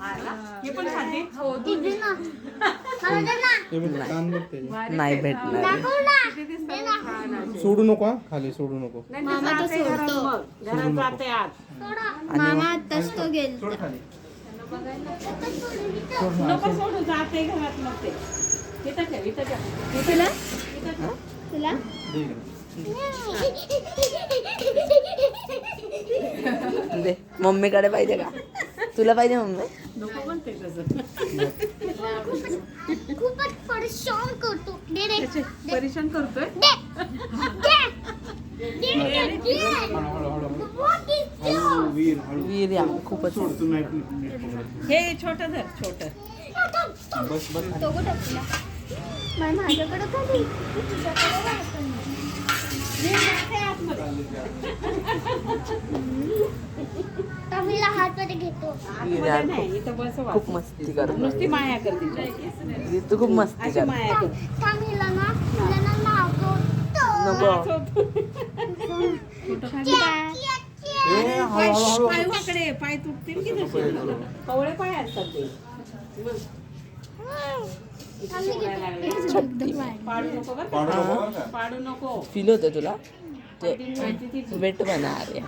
हे पण खाते नाही भेटणार. सोडू नको हा, खाली सोडू नको. मामा तो सोडतो घरात जाते आज मामा आताच तो गेल सोड खाली. नको सोडू जाते घरात मग ते इथं ठेव इथं ठेव तुला तुला ठीक आहे. दे मम्मीकडे पाहिजे का? तुला पाहिजे मम्मी? नको पण ते तसं खूपच परेशान करतो दे दे परेशान करतोय हळू वीर हळू वीर या खूपच. सोड तू नाही. हे छोटं धर छोटं बस बस तो कुठं तुला माझ्याकडे खाली तुझ्याकडे वाटतं. तमीला हातमध्ये घेतो. वीर यार नाही इथं बस खूप मस्ती करतो. नुसती माया करते वीर तू खूप मस्ती अशी कर. माया कर तमीला ना मागवतो. नको पाय वाकडे पाय तुटतील की तसे कवळे पाय असतात ते पाडू नको बरं का? पाडू नको फील होतं तुला? ते वेट बना रे.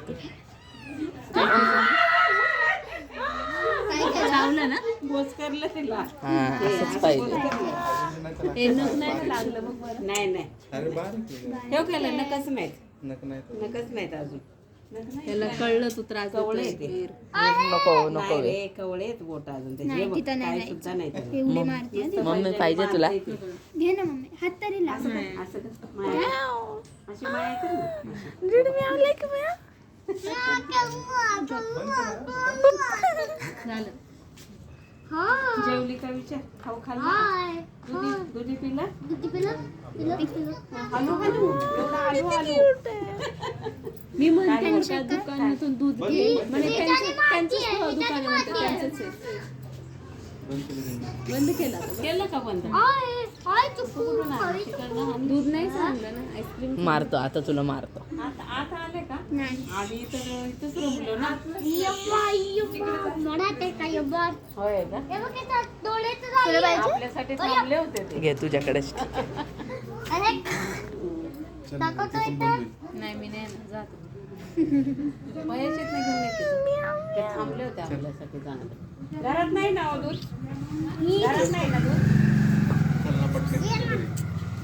लावलं ना बोच करलं तिला हा असंच पाहिजे. हे नख नाही ना लागलं मग बरं नाही नाही अरे बारीक ठेव केलं नकच नाहीत नाही नकच नाहीत अजून त्याला कळलं तू त्रास कवळे देतोय. येते नको नको नाही रे. रे कवळे आहेत बोट अजून त्याचे नाही, हे बघ, तिथं नाही काय सुद्धा नाही त्याला. एवढी मारते हं ती. मम्मी पाहिजे तुला? घे ना मम्मी हात तरी लाव. असं कर, माया अशी माया कर ना झालं. जेवली का विचार खाऊ खाल्ला हाय. दुधी पिला किती पिलं? पिलं? आलू आलू एवढा आलू आलू मी म्हणते काय त्या दुकानातून दूध घे म्हणे त्यांचंच दुकान आहे म्हणते त्यांचंच आहे. बंद केला का? केलं का बंद हाय. हाय तू दूध नाही सांगलं ना आईस्क्रीम. मारतो आता तुला मारतो. आता आता आले का नाही. आधी तर इथंच रमलो ना मनात आहे का यब्बर? होय का हे बघ इथं डोळ्याचं झालं. आपल्यासाठी थांबले होते ते घे तुझ्याकडेच. अरे दाखवतोय तर. नाही मी नाही येणार, जा तू. वयाचेच नाही घेऊन येते ते थांबले होते आपल्यासाठी जाणार घरात नाही ना हो दूध घरात नाही ना दूध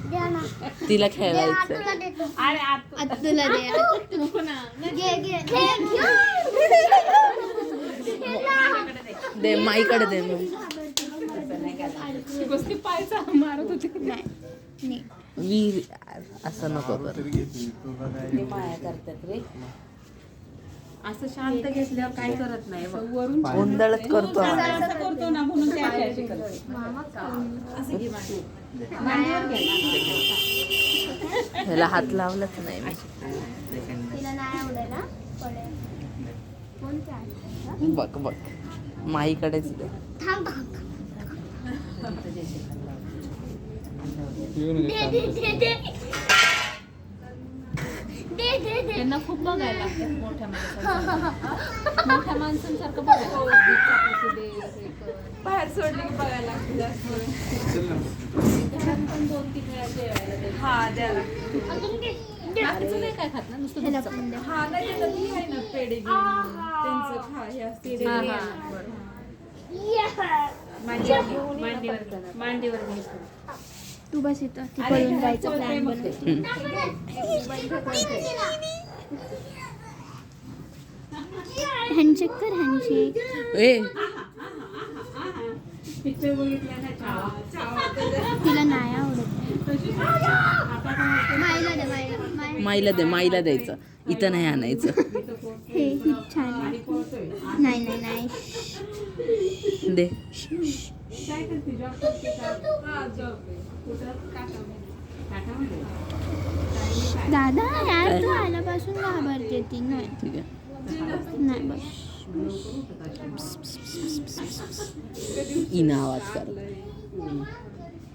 द्या ना. तिला दे, खेळायचं. तुला देतो. अरे आत आता तुला दे. घे, घे. दे माईकडे दे मग. बसती पायचा मारत होती. नाही. वीर यार, असं नको कर. ते माया करतात रे असं शांत घेतल्यावर काय करत नाही बघ. वरून गोंधळच करतो. असं करतो ना म्हणून ते अशी करते. असं घे मांडीवर. मांडीवर घे ना. ह्याला हात लावलाच नाही मी. तिला नाही आवडेल ना पडेल. कोणत्या आहे? बघ बघ माईकडेच दे. थांब थांब. येऊन दे, दे, दे, दे. दे, दे, दे. त्यांना खूप बघायला लागतात मोठ्या माणसांसारखं. मोठ्या माणसांसारखं बघायला लागतं. चाकू दे, हे कर. बाहेर सोडली की बघायला लागते जास्त घरात पण 2-3 वेळा जेवायला द्यायचं. हा द्याला अजून दे. दे. बाकीचं नाही काय खात ना, नुसतं ह्याला दूध पण दे. हा नाही त्याला ती आहे ना पेडिग्री त्यांचं खा हे असते हा, हा. मांडीवर घे, मांडीवर घे. तू बस इथं ती अरे, पळून जायचं घरात प्लॅन बोलते बनवते. हँडशेक कर हँडशेक. ए पिक्चर बघितला ना छावा तिला नाही आवडत. मायला दे मायला. माईला दे माईला द्यायचं. इथं नाही आणायचं. हे ही छान आहे. नाही नाही नाही. दे. काय करते जॉब करते का हा जॉब कुठं काकामध्ये दादा यार तू आल्यापासून घाबरते ती. नाही ठीक आहे. नाही बस. इना आवाज कर.